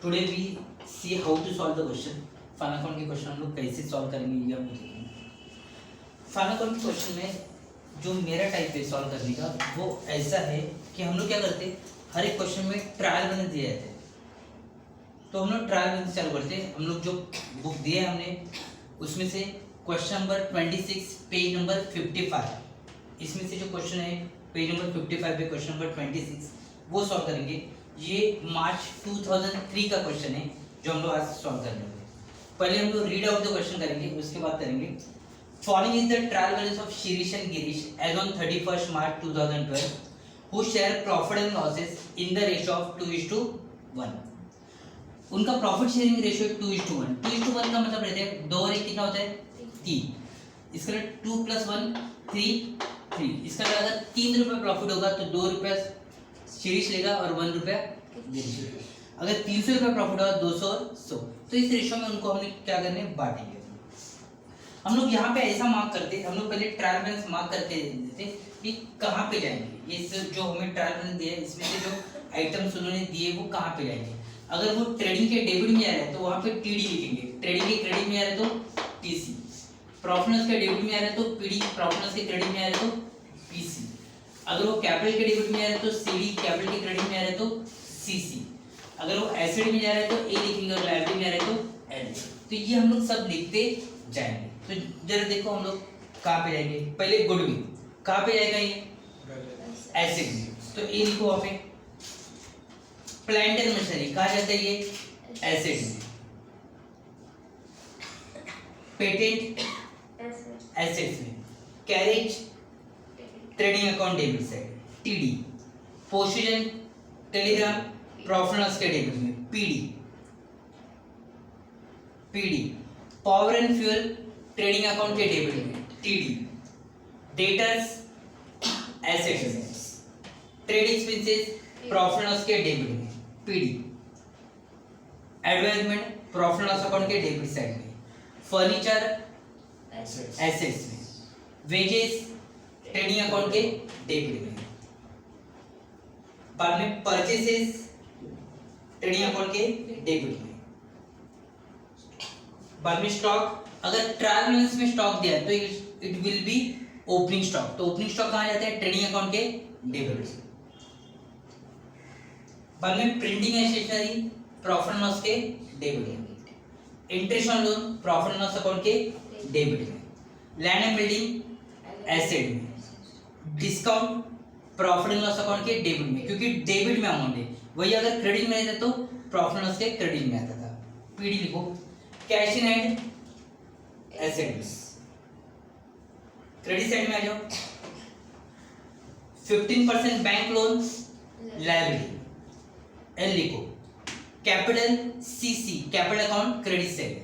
Today we see how to solve the question. Final account के question हम लोग कैसे सॉल्व करेंगे ये हम देखेंगे। फाइनल अकाउंट के क्वेश्चन में जो मेरा टाइप है सॉल्व करने का वो ऐसा है कि हम लोग क्या करते हैं, हर एक क्वेश्चन में ट्रायल रन दिए जाते हैं, तो हम लोग ट्रायल रन से चालू करते हैं। हम लोग जो बुक दिए है हमने उसमें से क्वेश्चन नंबर 26 पेज नंबर 55, इसमें से जो क्वेश्चन है पेज नंबर 55 पे क्वेश्चन नंबर 26 वो सॉल्व करेंगे। ये मार्च 2003 का क्वेश्चन है जो हम लोग आज सॉल्व कर लेंगे। पहले हम लोग रीड आउट द क्वेश्चन करेंगे, उसके बाद करेंगे following is the trial balance of Shirish and Girish as on 31 March 2012 who share profit and losses in the ratio of 2:1। उनका प्रॉफिट शेयरिंग रेशियो 2:1। 2:1 का मतलब रहता है 2 और 1 कितना होता है 3। इसका 2 + 1 3। इसका अगर 3 रुपये प्रॉफिट होगा तो 2 रुपये शिरीष लेगा और 1 रुपया गिरीश लेगा। अगर 300 रुपये प्रॉफिट होगा 200 और 100, तो इस रेशियो में उनको हमने क्या करने बांटेंगे। हम लोग यहाँ पे ऐसा मार्क करते, हम लोग पहले ट्रायल बैलेंस मार्क करके देते कि कहाँ पे जाएंगे। ये जो हमें ट्रायल बैलेंस दिया है इसमें से जो आइटम्स उन्होंने दिए वो कहाँ पे जाएंगे। अगर वो ट्रेडिंग के डेबिट में आ रहा है तो वहाँ पे टीडी लिखेंगे, ट्रेडिंग के क्रेडिट में आ रहा है तो टीसी, प्रॉफिट के डेबिट में आ रहा है तो पीडी, प्रॉफिट के क्रेडिट में आ रहा है तो पीसी। अगर वो कैपिटल के डेबिट में आ रहा है तो सीडी, कैपिटल के क्रेडिट में आ रहा है तो सीसी। अगर वो एसेट में जा रहा है तो ए लिखेंगे और लायबिलिटी में आ रहा है तो एल। तो ये हम लोग सब लिखते जाएंगे। तो जरा देखो हम लोग कहाँ पे जाएंगे। पहले गुडविल कहाँ पे जाएगा, ये एसेट में, तो ए लिखो वहाँ पे। प्लांट एंड मशीनरी कहाँ जाता है, ये एसेट में। पेटेंट एसेट्स में। Carriage trading account debit side TD. Position Telegram profit loss के डेबिट में PD. Power and fuel trading account के डेबिट में टीडी। डेटर्स एसेट्स में। ट्रेड एक्सपेंसेस प्रॉफिट लॉस के डेबिट में PD. Advertisement profit loss account के debit side में। Furniture assets में। वेजेस ट्रेडिंग अकाउंट के डेबिट में। बाद में परचेसेस ट्रेडिंग अकाउंट के डेबिट में। बाद में स्टॉक, अगर ट्रायल बैलेंस में स्टॉक दिया है तो it will be opening stock, तो ओपनिंग स्टॉक कहाँ जाता है, ट्रेडिंग अकाउंट के डेबिट में। बाद में printing and stationery profit loss के डेबिट में। Interest on loan profit loss account के डेबिट में। लैंड एंड बिल्डिंग एसेट में। डिस्काउंट प्रॉफिट लॉस अकाउंट के डेबिट में, क्योंकि डेबिट में अमाउंट है, वही अगर क्रेडिट में रहता तो प्रॉफिट लॉस के क्रेडिट में आता था। पीडी लिखो। Cash in hand assets credit side में आ जाओ। 15% बैंक लोन लायबिलिटी एल लिखो। Capital CC capital account credit side.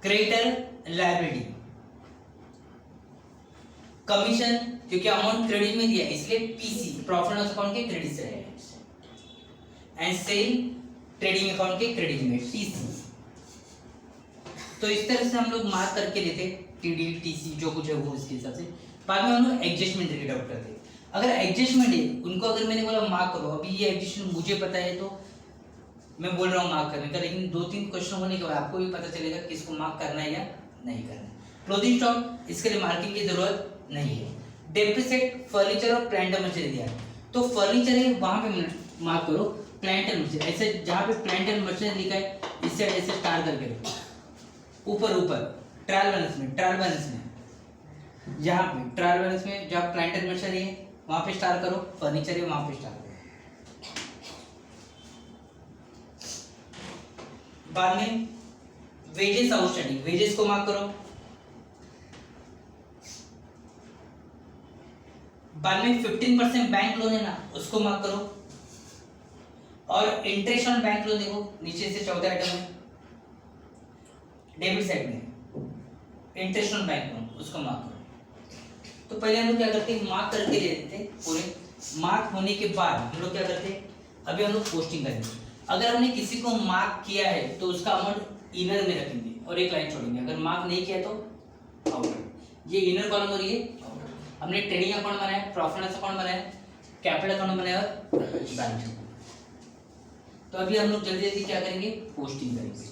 Creditor liability. Commission क्योंकि अमाउंट क्रेडिट में दिया इसलिए पीसी प्रॉफिट लॉस अकाउंट के credit side. And sale trading account के क्रेडिट में टीसी। तो इस तरह से हम लोग मार्क करके लेते टीडी टीसी जो कुछ है वो इसके हिसाब से। बाद में हम लोग एडजस्टमेंट रीड आउट करते। अगर एडजस्टमेंट है उनको, अगर मैंने बोला मार्क करो, अभी ये एडजस्टमेंट मुझे पता है तो मैं बोल रहा हूँ मार्क करने का, लेकिन 2-3 क्वेश्चन होने के बाद आपको भी पता चलेगा कि इसको मार्क करना है या नहीं करना है। क्लोजिंग स्टॉक इसके लिए मार्किंग की जरूरत नहीं है। डेप्रिसिएट फर्नीचर और प्लांट एंड मशीनरी दिया तो फर्नीचर है वहां पे मार्क करो। प्लांट एंड मशीनरी ऐसे जहां पे प्लांट एंड मशीनरी लिखा है इससे ऐसे स्टार करके रखो ऊपर ट्रायल बैलेंस में जहां पे ट्रायल बैलेंस में जहां प्लांट एंड मशीनरी है वहां पे स्टार करो, फर्नीचर है वहां पे स्टार करो। बाद में वेजेस आउटस्टैंडिंग, वेजेस को मार्क करो। बाद में 15% बैंक लोन है ना उसको मार्क करो। और इंटरेस्ट ऑन बैंक लोन देखो नीचे से चौथा आइटम है डेबिट साइड में इंटरेस्ट ऑन बैंक लोन उसको मार्क करो। तो पहले हम लोग क्या करते हैं, मार्क करके ले लेते हैं पूरे। मार्क होने के बाद हम लोग क्या करते हैं, अभी हम लोग पोस्टिंग करेंगे। अगर हमने किसी को मार्क किया है तो उसका अमाउंट इनर में रखेंगे और एक लाइन छोड़ेंगे। अगर मार्क नहीं किया तो आउटर। ये इनर कॉलम और ये आउटर। हमने ट्रेडिंग अकाउंट बनाया, प्रॉफिट लॉस अकाउंट बनाया, कैपिटल अकाउंट बनाया और बैलेंस शीट। तो अभी हम लोग जल्दी जल्दी क्या करेंगे, पोस्टिंग करेंगे।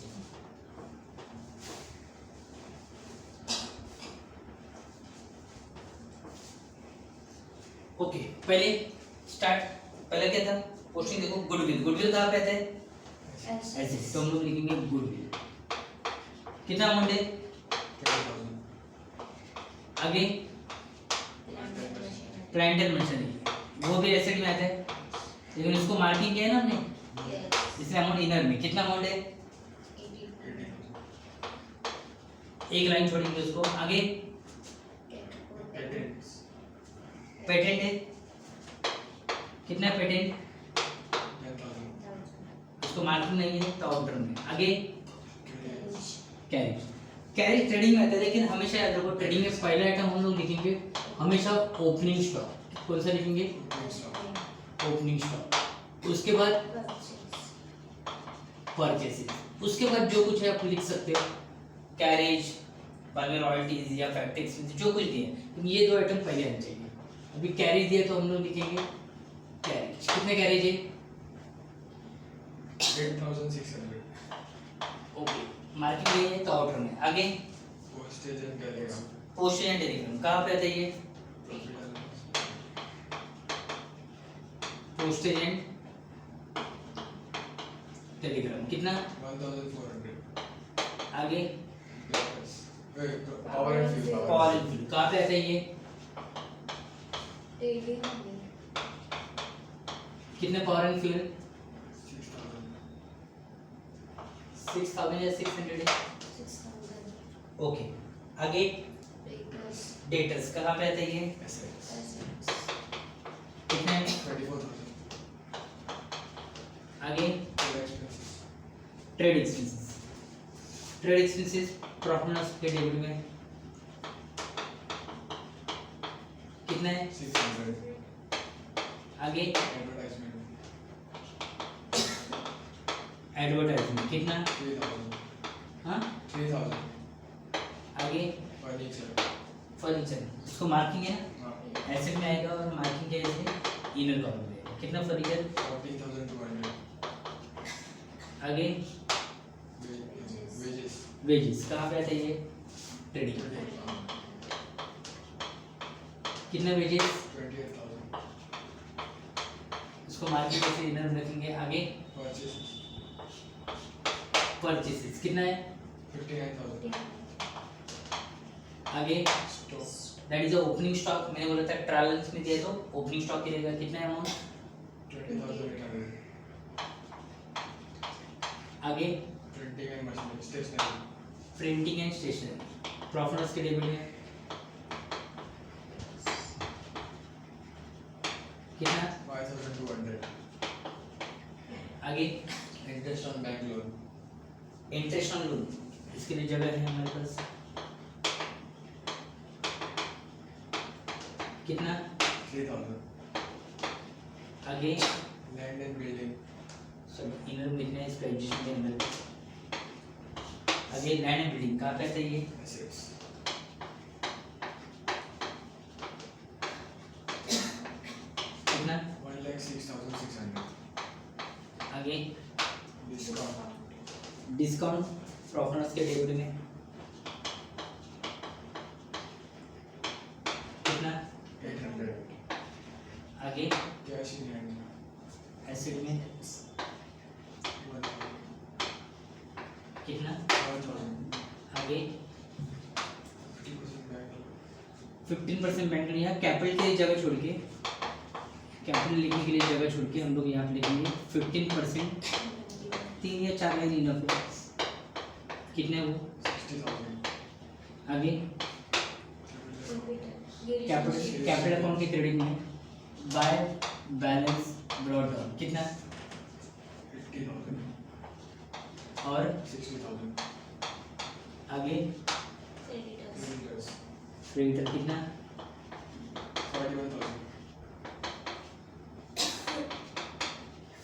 ओके पहले स्टार्ट, पहले क्या था पोस्टिंग, देखो गुडविल, गुडविल कहाँ पे आता है, ऐसे, तो हम लोग लिखेंगे गुडविल, कितना अमाउंट है, आगे प्लांट एंड मशीनरी, वो भी एसेट में आता है, लेकिन उसको मार्किंग किया है ना हमने, इसलिए अमाउंट इनर में कितना अमाउंट है, एक लाइन छोड़ेंगे उसको। आगे पेटेंट है, कितना पेटेंट, उसको मार्किंग नहीं है तो आउटर में। आगे कैरेज, कैरेज ट्रेडिंग में आता है, लेकिन हमेशा याद रखो ट्रेडिंग में पहला आइटम हम लोग लिखेंगे हमेशा ओपनिंग स्टॉक, कौन सा लिखेंगे, ओपनिंग स्टॉक, उसके बाद परचेसेस, उसके बाद जो कुछ है आप लिख सकते हो, कैरेज, बाद में रॉयल्टीज या फैक्ट्री एक्सपेंस जो कुछ दिए, तो ये दो आइटम पहले आने चाहिए। अभी कैरेज दिया तो हम लोग लिखेंगे कैरेज, कितने कैरेज है, 8600, ओके मार्किंग नहीं है तो आउटर में। आगे postage and Telegram, postage and Telegram कहाँ पे आता है ये, पोस्टेज एंड टेलीग्राम कितना, 1400, आगे power and fuel, power and fuel कहाँ पे आता है ये, कितने पावर एंड फ्यूल, 6000 या 600 है, ओके। आगे डेटर्स कहाँ पे आता है ये, कितने, 24,000, आगे expenses, trade expenses, trade expenses profit and loss के टेबल में कितना है, 600, आगे एडवर्टाइजमेंट, एडवर्टाइजमेंट कितना, 3,000, हाँ 3,000, आगे फर्नीचर, फर्नीचर, उसको मार्किंग है ना, हाँ, एसेट में आएगा और मार्किंग क्या है, इनर कॉलम में आएगा, कितना फर्नीचर, 14,200, आगे वेजेस, वेजेस कहाँ पे आता है ये, ट्रेडिंग, कितना वेजेस, 28,000, उसको मार्केट से इनर में रखेंगे। आगे परचेसेस, परचेसेस कितना है, 59,000, आगे stock, that is opening stock, मैंने बोला था ट्रायल में दिया तो ओपनिंग स्टॉक की रहेगा, कितना है अमाउंट, 20,800, आगे printing and machinery, stationery, printing and stationery, profit loss के टेबल में कितना, 5,200, आगे interest on bank loan, interest on loan, इसके लिए जगह है हमारे पास, कितना, 3,000, आगे लैंड एंड बिल्डिंग, सब इनर में लिखना है इसका एडजस्टमेंट के अंदर, आगे लैंड एंड बिल्डिंग कहाँ पे आता है ये, एसेट्स, कितना, 1,06,600, आगे डिस्काउंट, डिस्काउंट प्रॉफिट लॉस के टेबल में कितना, 800, आगे कैश इन हैंड, एसेट में 1,000, कितना, 1,000, आगे 50% बैंक लोन, 15% बैंक लोन, यहाँ कैपिटल के लिए जगह छोड़ के, कैपिटल लिखने के लिए जगह छोड़ के हम लोग यहाँ पे लिखेंगे 15%, 3 या 4 लाइन इनफ है, कितने है वो, 60,000, आगे कैपिटल, कैपिटल अकाउंट की क्रेडिट में बाय बैलेंस ब्रॉड डाउन कितना, 50,000, और 60,000, आगे creditors, क्रेडिटर कितना, 41,000,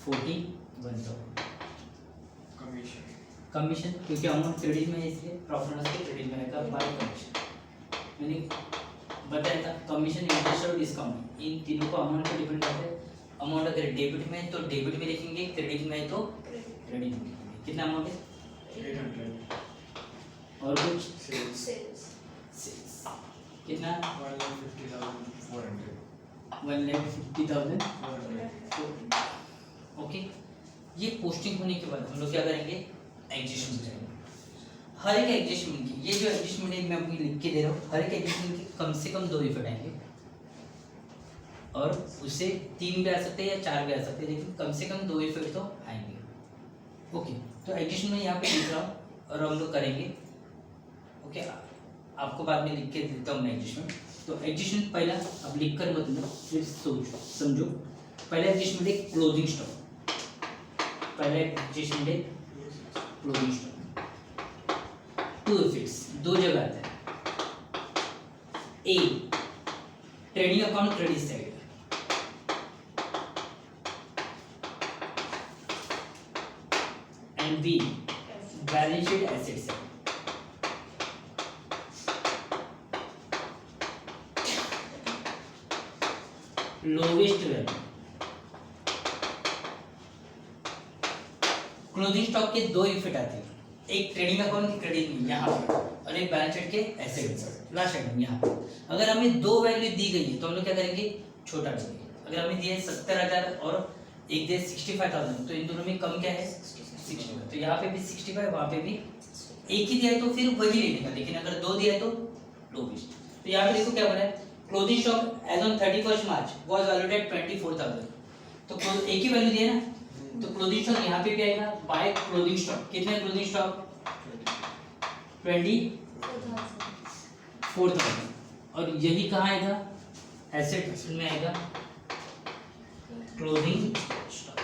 41,000, कमीशन, कमीशन क्योंकि अमाउंट क्रेडिट में है इसलिए प्रॉफिट लॉस के क्रेडिट में आएगा बाय कमीशन, मैंने बताया था कमीशन, इंटरेस्ट और डिस्काउंट इन तीनों को अमाउंट पे डिपेंड करता है, अमाउंट अगर डेबिट में है तो डेबिट में लिखेंगे, क्रेडिट में है तो क्रेडिट में लिखेंगे। कितना अमाउंट है 800 और कुछ sales सेल्स कितना 1,50,400 1,50,000 400 ओके। ये पोस्टिंग होने के बाद हम लोग क्या करेंगे एडजस्टमेंट करेंगे। हर एक एडजस्टमेंट की, ये जो एडजस्टमेंट है मैं आपको लिख के दे रहा हूँ, हर एक एडजस्टमेंट के कम से कम 2 इफेक्ट आएंगे और उससे 3 भी आ सकते हैं या 4 भी आ सकते हैं, लेकिन कम से कम 2 इफेक्ट तो आएंगे। ओके, तो एडजस्टमेंट यहाँ पे लिख रहा हूँ और हम लोग करेंगे। ओके, आपको बाद में लिख के देता हूँ मैं एडजस्टमेंट। तो एडजस्टमेंट पहला अब लिख कर मतलब फिर सोचो समझो। पहला एडजस्टमेंट है क्लोजिंग स्टॉक। पहला एडजस्टमेंट है क्लोजिंग स्टॉक। 2 इफेक्ट्स 2 जगह आता है। A trading account credit side, and B balance sheet asset side. Lowest value closing stock के 2 इफेक्ट आते हैं, एक ट्रेडिंग अकाउंट की क्रेडिट में यहाँ पर और एक बैलेंस शीट के एसेट लास्ट आइटम यहाँ पर। अगर हमें 2 वैल्यू दी गई है तो हम लोग क्या करेंगे छोटा करेंगे। अगर हमें दिया है 70,000 और एक दिया 65,000 तो इन दोनों में कम क्या है 65। तो यहाँ पे भी 65 वहाँ पे भी एक ही दिया है तो फिर वही लेने का, लेकिन अगर 2 दिया है तो लोवेस्ट। तो यहाँ पे देखो क्या बना है closing stock as on 31 March was valued at 24,000। तो एक ही वैल्यू दिया ना, तो क्लोजिंग स्टॉक यहाँ पे भी आएगा बाय क्लोजिंग स्टॉक। कितना क्लोजिंग स्टॉक 24,000 और यही कहाँ आएगा एसेट में आएगा क्लोजिंग स्टॉक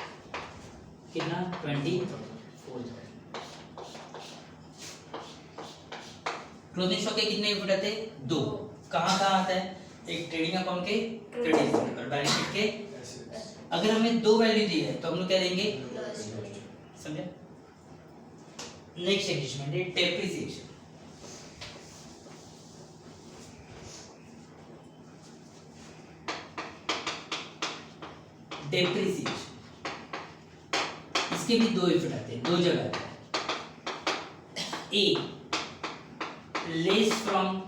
कितना 24,000। क्लोजिंग स्टॉक के कितने इनपुट आते हैं 2। कहाँ कहाँ आता है एक ट्रेडिंग अकाउंट के क्रेडिट और बैलेंस शीट के। अगर हमें 2 वैल्यू दी है तो हम लोग क्या लेंगे समझे। नेक्स्ट एडजस्टमेंट है डेप्रिसिएशन। डेप्रिसिएशन इसके भी 2 इफेक्ट आते हैं, 2 जगह आते हैं। A less from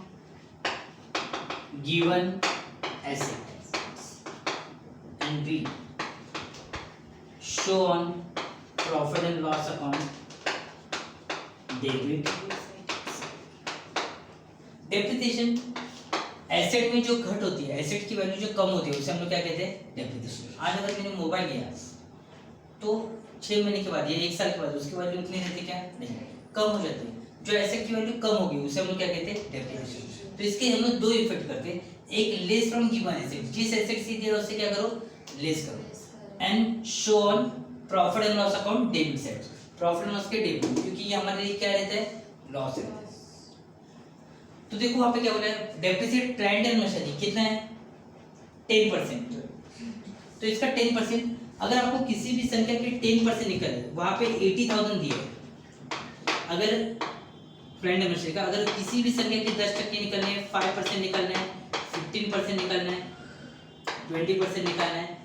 given asset and B show on profit and loss account debit. Depreciation asset में जो घट होती है, एसेट की वैल्यू जो कम होती है उसे हम लोग क्या कहते हैं डेप्रिसिएशन। आज अगर मैंने मोबाइल लिया तो 6 महीने के बाद या 1 साल के बाद उसकी वैल्यू उतनी रहती क्या नहीं, कम हो जाती है। जो एसेट की वैल्यू कम होगी उसे हम लोग क्या कहते हैं डेप्रिसिएशन। तो इसके हम लोग 2 इफेक्ट करते हैं, एक लेस फ्रॉम गिवन एसेट, जिस एसेट से दिया उससे क्या करो लेस करो, and show on profit and loss account debit side. Profit and loss के डेबिट, क्योंकि ये हमारे लिए क्या रहता है लॉस रहता है। तो देखो वहां पे क्या बोला है डेप्रिसिएट ट्रेंड एंड मशीनरी कितना है 10%। तो इसका 10% अगर आपको किसी भी संख्या के 10% निकले, वहां पे 80,000 दिए, अगर ट्रेंड एंड मशीनरी का अगर किसी भी संख्या के 10% निकलने हैं, 5% निकलना है, 15% निकलना है, 20% निकालना है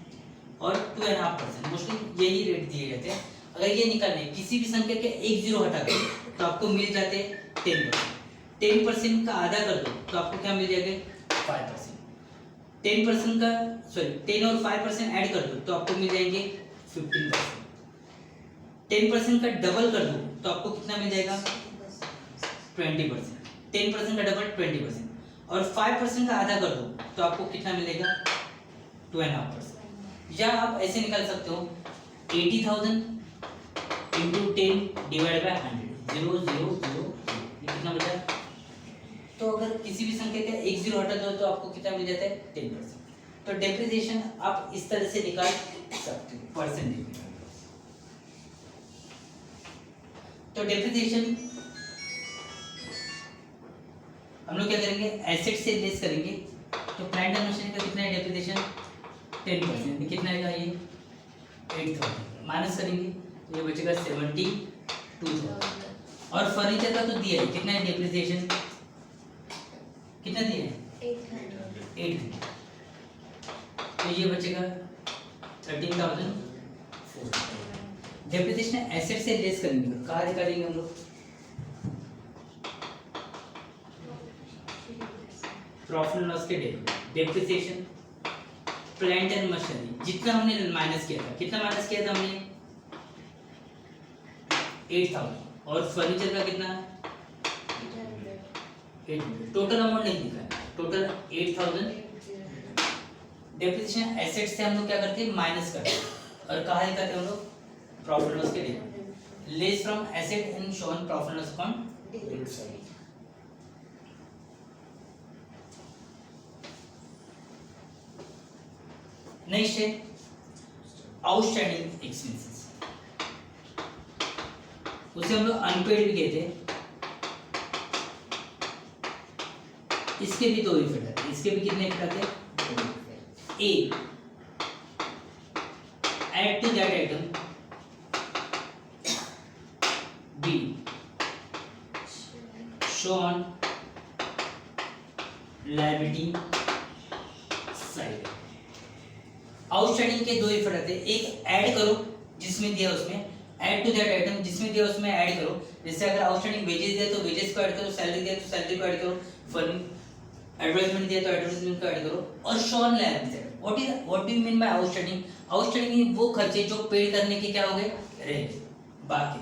और 2.5%, मोस्टली यही रेट दिए जाते हैं। अगर ये निकालने किसी भी संख्या के 1 0 हटा कर तो आपको मिल जाते हैं 10%। 10% का आधा कर दो तो आपको क्या मिल जाएगा 5%। 10% का 10 और 5% ऐड कर दो तो आपको मिल जाएंगे 15%। 10% का डबल कर दो तो आपको कितना मिल जाएगा 20%। 10% का डबल 20% और 5% का आधा कर दो तो आपको कितना मिलेगा 2.5%। या आप ऐसे निकाल सकते हो 80,000 इंटू 10 डिवाइड बाय 100 0 0 0 कितना बचा। तो अगर किसी भी संख्या का 1 0 हटा दो तो आपको कितना मिल जाता है 10%। तो डेप्रिसिएशन आप इस तरह से निकाल सकते हो परसेंटेज। तो डेप्रिसिएशन हम लोग क्या करेंगे एसेट से लेस करेंगे। तो प्लांट एंड मशीनरी का कितना है डेप्रिसिएशन 10%, कितना आएगा ये 8,000 माइनस करेंगे तो ये बचेगा 72,000। और फर्नीचर का तो दिया है कितना है डेप्रिसिएशन कितना दिया है 800। तो ये बचेगा 13,000 डेप्रिसिएशन एसेट से लेस करेंगे, कहाँ निकालेंगे हम लोग? प्रॉफिट एंड लॉस के debit, depreciation plant and machinery जितना हमने माइनस किया था, कितना माइनस किया था हमने? 8,000। और फर्नीचर का कितना? 800। टोटल अमाउंट नहीं लिखा है, टोटल 8,000। डेप्रिसिएशन एसेट से हम लोग क्या करते हैं? माइनस करते हैं। और कहाँ लिखाते हैं हम लोग? प्रॉफिट लॉस के debit, less from asset and shown profit loss account debit side. Next है आउटस्टैंडिंग एक्सपेंसेस, उसे हम लोग अनपेड भी कहते हैं। इसके भी दो इफेक्ट है, इसके भी कितने इफेक्ट आते हैं? A, add to that item. B, show on liability side. Outstanding के दो इफेक्ट आते हैं, एक ऐड करो जिसमें दिया उसमें, ऐड टू दैट आइटम जिसमें दिया उसमें ऐड करो। जैसे अगर आउटस्टैंडिंग वेजेस दिया तो वेजेस को ऐड करो, सैलरी दिया तो सैलरी को ऐड करो, एडवर्टाइजमेंट दिया तो एडवर्टाइजमेंट को ऐड करो। और shown liability side, what do you mean by outstanding? Outstanding वो खर्चे जो पेड करने के क्या हो गए? रहे बाकी।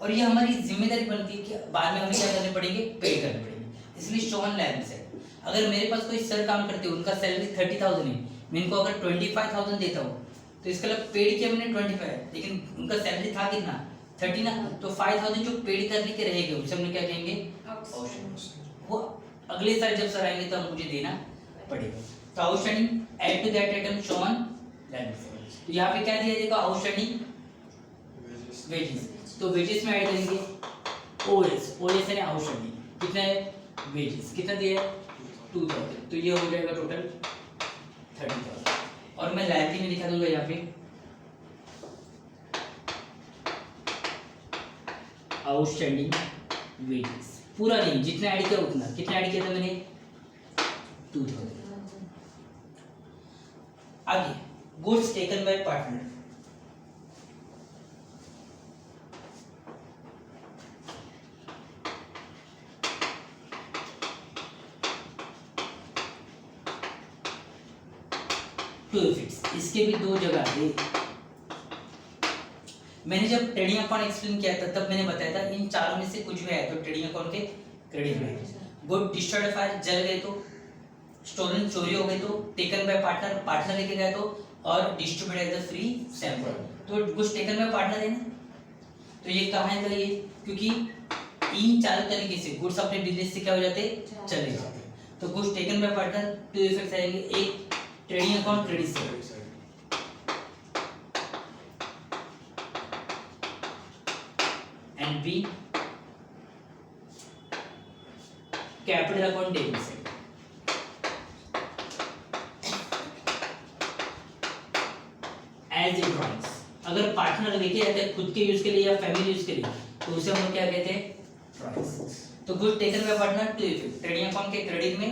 और ये हमारी जिम्मेदारी बनती है कि बाद में हमें क्या करने पड़ेंगे? पे करने पड़ेंगे। इसलिए शॉन लायबिलिटी साइड। अगर मेरे पास कोई सर काम करते हैं, उनका सैलरी 30,000 है, मैं इनको अगर 25,000 देता हूँ तो इसका मतलब पेड किया मैंने 25, लेकिन उनका सैलरी था कितना? 30 ना, तो 5,000 जो पेड करने के रहेंगे उसे हम क्या कहेंगे? वो अगले साल जब सर आएंगे तब मुझे देना पड़ेगा। तो outstanding add to that item show on liability. तो यहाँ पे क्या दिया जाएगा? आउटस्टैंडिंग वेजेस, तो वेजेस में ऐड करेंगे ओएस, ओएस यानी आउटस्टैंडिंग कितना है? वेजेस कितना दिया है? 2,000, तो ये हो जाएगा टोटल 30,000। और मैं लायबिलिटी में दिखा दूंगा यहाँ पे आउटस्टैंडिंग वेजेस, पूरा नहीं, जितना ऐड किया उतना। कितना ऐड किया था मैंने? 2,000। आगे goods taken by partner, two effects, इसके भी दो जगह है। मैंने जब ट्रेडिंग अकाउंट एक्सप्लेन किया था तब मैंने बताया था इन चारों में से कुछ भी आया तो ट्रेडिंग अकाउंट के क्रेडिट में। गुड डिस्ट्रॉयड फायर, जल गए तो, स्टोलन चोरी हो गए तो, टेकन बाय पार्टनर, पार्टनर लेके गए तो, और distributed as a free sample. तो गुड्स टेकन बाय पार्टनर है ना, तो ये कहाँ है? ये क्योंकि इन चारों तरीके से गुड्स अपने बिजनेस से क्या हो जाते? चले जाते। तो goods taken by partner two effects आएंगे, एक trading account credit side, and B capital account debit side. As a drawings, अगर पार्टनर लेके जाते हैं खुद के यूज के लिए या फैमिली यूज के लिए तो उसे हम लोग क्या कहते हैं? ड्रॉइंग्स। तो good taken by partner two effect, trading account के क्रेडिट में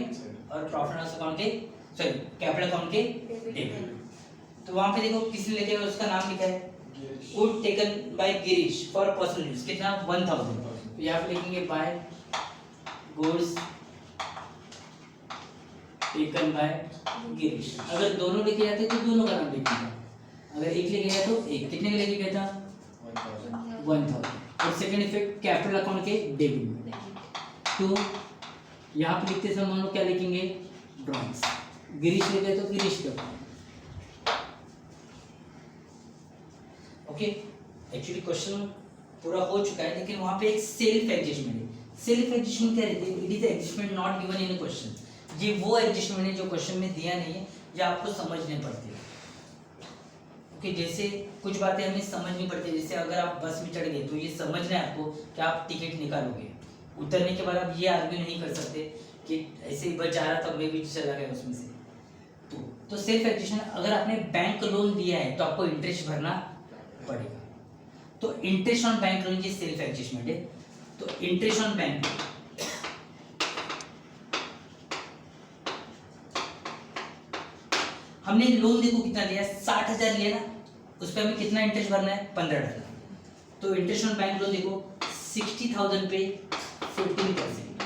और प्रॉफिट लॉस अकाउंट के सॉरी कैपिटल अकाउंट के डेबिट। तो वहां पे देखो किसने लेके गया, उसका नाम लिखा है good taken by Girish for personal use, कितना? 1,000। तो यहाँ पे लिखेंगे by goods taken by Girish. अगर दोनों लेके जाते तो दोनों का नाम लिखना, अगर एक लेके गया तो एक। कितने का लेके गया था? 1,000। और सेकंड इफेक्ट कैपिटल अकाउंट के डेबिट में। तो यहाँ पे लिखते समय हम लोग क्या लिखेंगे? ड्रॉइंग्स। गिरीश ले गए तो गिरीश का अकाउंट। ओके, एक्चुअली क्वेश्चन पूरा हो चुका है, लेकिन वहां पे एक सेल्फ एडजस्टमेंट है। सेल्फ एडजस्टमेंट क्या रहती है? It is adjustment not given in question. ये वो एडजस्टमेंट है जो क्वेश्चन में दिया नहीं है, ये आपको समझने पड़ती है। ओके, जैसे कुछ बातें हमें समझनी पड़ती है, जैसे अगर आप बस में चढ़ गए तो ये समझना है आपको कि आप टिकट निकालोगे, उतरने के बाद आप ये आर्ग्यू नहीं कर सकते कि ऐसे ही बस जा रहा था मैं भी चला गया उसमें से। तो सेल्फ एडजस्टमेंट, अगर आपने बैंक लोन दिया है तो आपको इंटरेस्ट भरना पड़ेगा, तो इंटरेस्ट ऑन बैंक लोन ये सेल्फ एडजस्टमेंट है। तो इंटरेस्ट ऑन बैंक, हमने लोन देखो कितना लिया? 60,000 लिया ना, उस पर हमें कितना इंटरेस्ट भरना है, 15%। तो इंटरेस्ट ऑन बैंक लोन देखो 60,000 पे 15%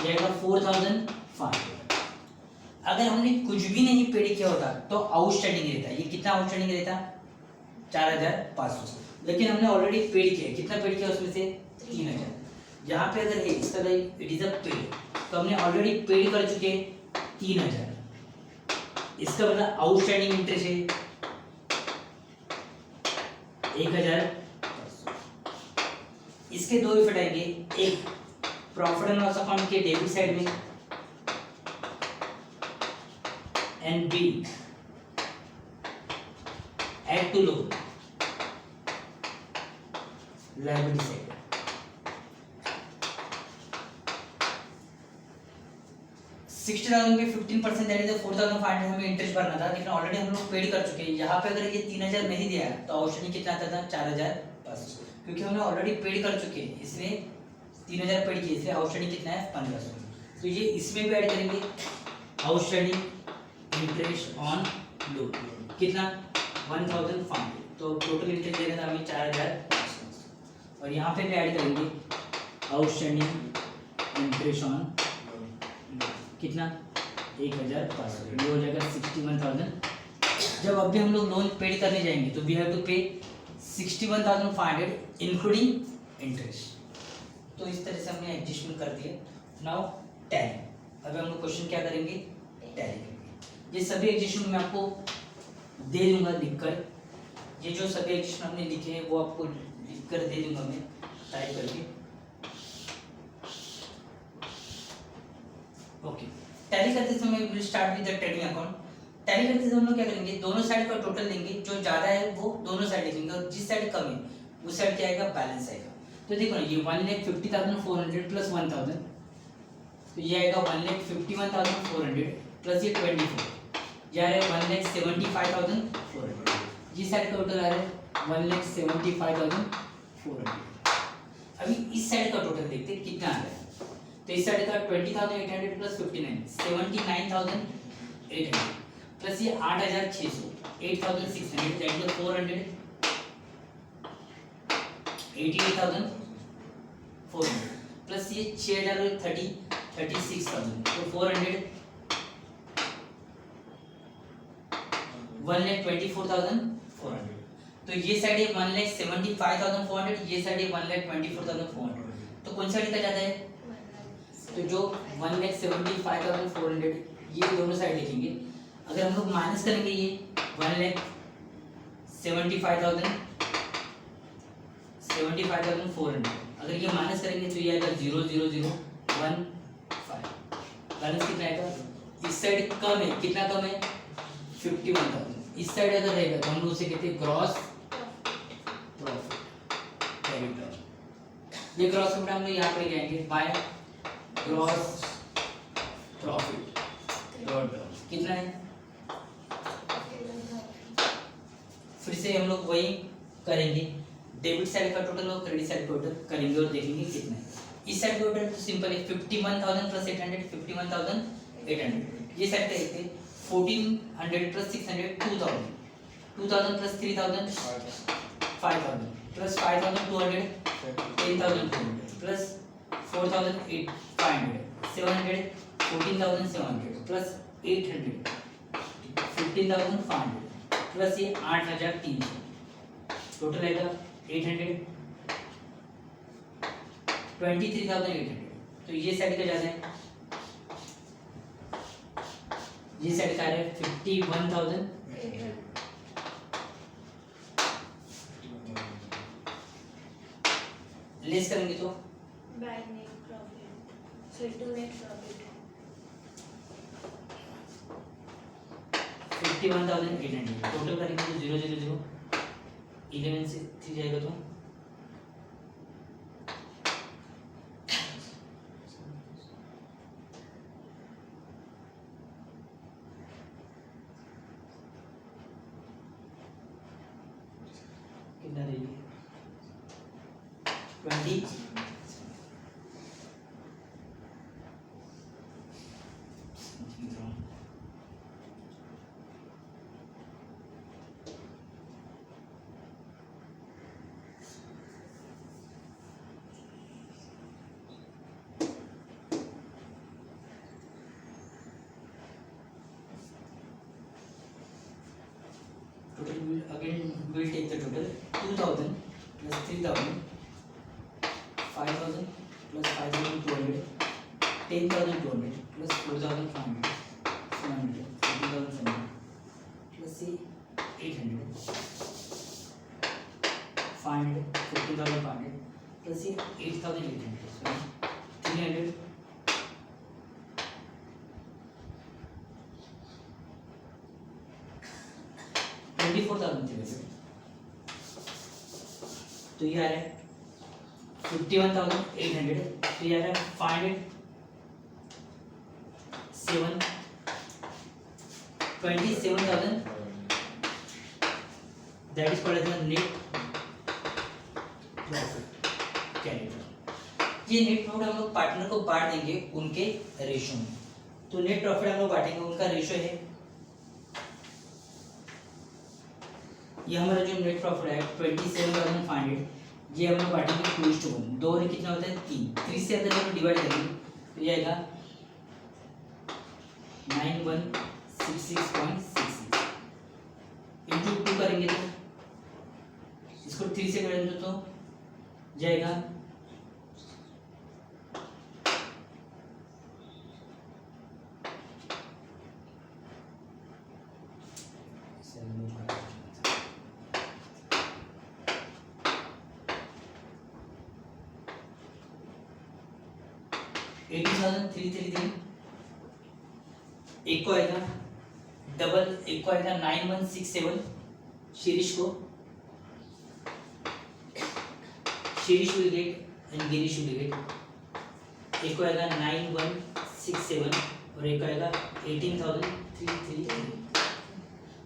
जाएगा 4,500। अगर हमने कुछ भी नहीं पेड किया होता तो आउटस्टैंडिंग रहता, ये कितना आउटस्टैंडिंग रहता, 4,500। लेकिन हमने ऑलरेडी पेड किया, कितना पेड किया उसमें से 3,000। यहाँ पे अगर है इसका इट इज अ पेड, तो हमने ऑलरेडी पेड कर चुके 3,000, इसका मतलब आउटस्टैंडिंग इंटरेस्ट है 1,000। इसके दो इफेक्ट आएंगे, एक प्रॉफिट एंड लॉस अकाउंट के डेबिट साइड में, and be add to loan liability side. $60,000 पे 15% दैट इज 4,500 हमें इंटरेस्ट भरना था, लेकिन ऑलरेडी हम लोग पेड कर चुके हैं। यहाँ पे अगर ये 3,000 नहीं दिया तो आउटस्टैंडिंग कितना आता था, 4,500, क्योंकि हमने ऑलरेडी पेड कर चुके हैं, इसलिए 3,000 पेड किए, इसलिए आउटस्टैंडिंग कितना है 1,500। तो ये इसमें भी ऐड करेंगे आउटस्टैंडिंग इंटरेस्ट ऑन लोन कितना 1,500, तो टोटल इंटरेस्ट देना था हमें 4,500। और यहाँ पे भी ऐड करेंगे आउटस्टैंडिंग इंटरेस्ट ऑन कितना 1,500, ये हो जाएगा 61,000। जब अभी हम लोग लोन पेड करने जाएंगे तो वी हैव टू पे 61,500 इंक्लूडिंग इंटरेस्ट। तो इस तरह से हमने एडजस्टमेंट कर दिया। नाउ टैली, अभी हम लोग क्वेश्चन क्या करेंगे, टैली करेंगे। ये सभी एडजस्टमेंट मैं आपको दे दूंगा लिखकर, ये जो सभी एडजस्टमेंट हमने लिखे हैं वो आपको लिखकर दे दूंगा मैं टाइप करके। ओके, टैली करते समय will start with the trading account. Tally करते समय हम लोग क्या करेंगे, दोनों साइड का टोटल लेंगे, जो ज्यादा है वो दोनों साइड लिखेंगे और जिस साइड कम है उस साइड क्या आएगा, बैलेंस आएगा। तो देखो ना, ये 1,50,400 प्लस 1,000, तो ये आएगा 1,51,400 प्लस ये 24, ये आ रहा है 1,75,400। ये साइड का टोटल आ रहा है 1,75,400। अभी इस साइड का टोटल देखते हैं कितना आ रहा है। तो इस साइड का 20,800 प्लस 59 79,800 प्लस ये 8,600 8,600 दैट इज 400 88,400 प्लस ये 6,000 36,000 तो 400 1,24,400। तो ये साइड है 1,75,400, ये साइड है 1,24,400। तो कौन साइड का ज्यादा है, तो जो 1,75,400 ये दोनों साइड लिखेंगे। अगर हम लोग माइनस करेंगे ये 1,75,400, अगर ये माइनस करेंगे तो ये आएगा 0,00,15। बैलेंस कितना आएगा, इस साइड कम है, कितना कम है 51,000। इस साइड अगर रहेगा तो हम लोग उसे कहते हैं ग्रॉस प्रॉफिट। ये ग्रॉस प्रॉफिट हम लोग यहाँ पे जाएंगे बाय ग्रॉस प्रॉफिट कितना है। फिर से हम लोग वही करेंगे, डेबिट साइड का टोटल और क्रेडिट साइड का टोटल करेंगे और देखेंगे कितना है। इस साइड का टोटल तो सिंपल है 51,000 प्लस 800 51,800। ये साइड का है 1,400 plus 600 2,000 2,000 plus 3,000 5,000 plus 5,200 10,200 plus 4,500 700 14,700 plus 800 15,500 plus ये 8,300 टोटल आएगा 800 23,800। तो ये साइड का ज्यादा है, ये साइड का है 51,000 लेस करेंगे तो By net profit. So to net profit. 51,800 total करेंगे तो 0,00 11 से 3 जाएगा तो कितना रहेगी 20 20,800 total will again we'll take the total 2000 plus 3000 5000 plus 5200 10200 plus 4500 700 40700 plus say 800 500 14500 plus say 8800 sorry 300 24,300 तो ये आ रहा है 51,800 तो ये आ रहा है 500 7 27,000 that is called as the net profit carried out। ये नेट प्रॉफिट हम लोग पार्टनर को बांट देंगे उनके रेशियो में। तो नेट प्रॉफिट हम लोग बांटेंगे, उनका रेशियो है, ये हमारा जो नेट प्रॉफिट है 27,500, ये हम लोग बांटेंगे 2:1। 2 और कितना होता है 3 से अगर हम डिवाइड करेंगे तो ये आएगा 9166.66 इंटू 2 करेंगे तो इसको 3 से करेंगे तो जाएगा 80,333। एक को आएगा डबल, एक को आएगा 9167 शिरीष को, Shirish will get and Girish will get. एक को आएगा 9167 और एक को आएगा 18,333।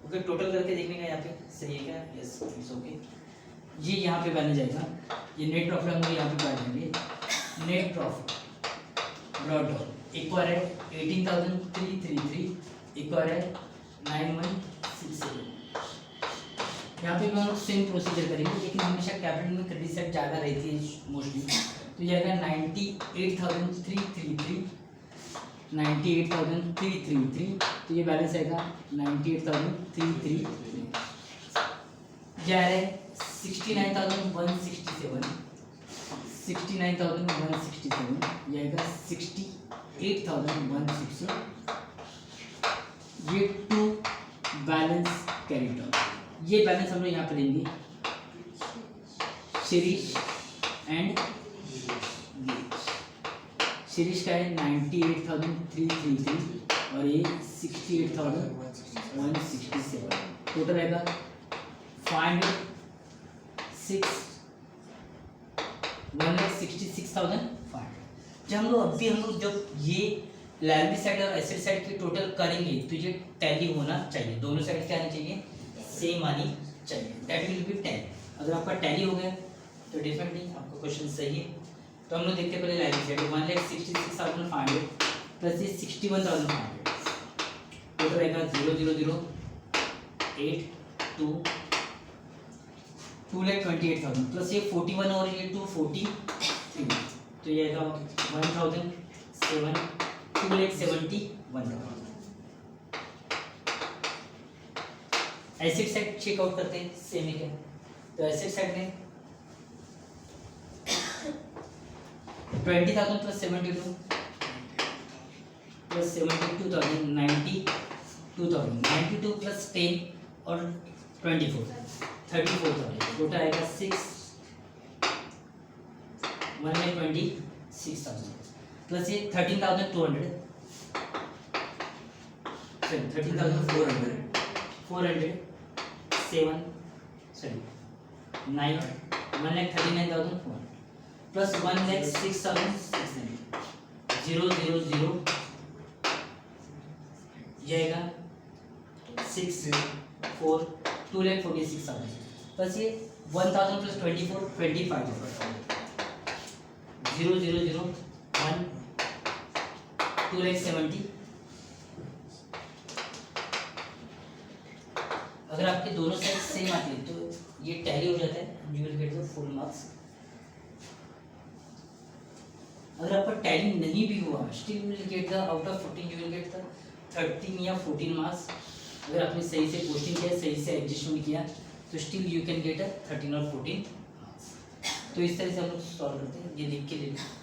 ओके, टोटल करके देखने का यहाँ पे सही है क्या? Yes it's okay. ये यहाँ पे बन जाएगा, ये नेट प्रॉफिट हम लोग यहाँ पे बांट देंगे। नेट प्रॉफिट ब्रॉड डाउन एक को आ रहा है 18,333, एक को आ रहा है 9167। यहाँ पे भी हम लोग सेम प्रोसीजर करेंगे, लेकिन हमेशा कैपिटल में क्रेडिट साइड ज़्यादा रहती है मोस्टली। तो ये आएगा 98,333, 98,333। तो ये बैलेंस आएगा 98,333। ये आ रहा है 69,167, 69,167। ये आएगा 68,160। ये 2 बैलेंस कैरिड आउट। ये बैलेंस हम लोग यहाँ पे देंगे शिरीष एंड गिरीश। शिरीष का है 98,333 और ये 68,167। टोटल आएगा 1,66,500। जब हम लोग जब ये लायबिलिटी साइड और एसेट साइड की टोटल करेंगे तो ये टैली होना चाहिए, दोनों साइड क्या आनी चाहिए? सेम आनी चाहिए, दैट विल बी टैली। अगर आपका टैली हो गया तो डेफिनेटली आपका क्वेश्चन सही है। तो हम लोग देखते हैं पहले लायबिलिटी साइड 1,66,500 प्लस ये 61,500, टोटल आएगा 0,008 2,28,000 प्लस ये 41 और ये 243, तो ये आएगा 2,71,000। एसेट साइड चेकआउट करते हैं, सेम ही क्या। तो एसेट साइड में 20,000 प्लस 72 प्लस 72,000 92,000 92 प्लस 10 और 24 34,000। टोटल आएगा 1,26,000 प्लस ये 13,200 13,400 400 7 sorry 9 1,39,400 प्लस 1,06,600 0,0,0 ये आएगा 6 4 2,46,000 प्लस ये 1,000 प्लस 24 25,000 0,0,0 1 2,70,000। अगर आपके दोनों साइड सेम आती है तो ये टैली हो जाता है, you will get the full marks. अगर आपका टैली नहीं भी हुआ still you will get the out of 14 you will get the 13 या 14 मार्क्स अगर आपने सही से पोस्टिंग किया, सही से एडजस्टमेंट किया, तो still you can get a 13 और 14 मार्क्स। तो इस तरह से हम लोग सॉल्व करते हैं, ये लिख के ले लें।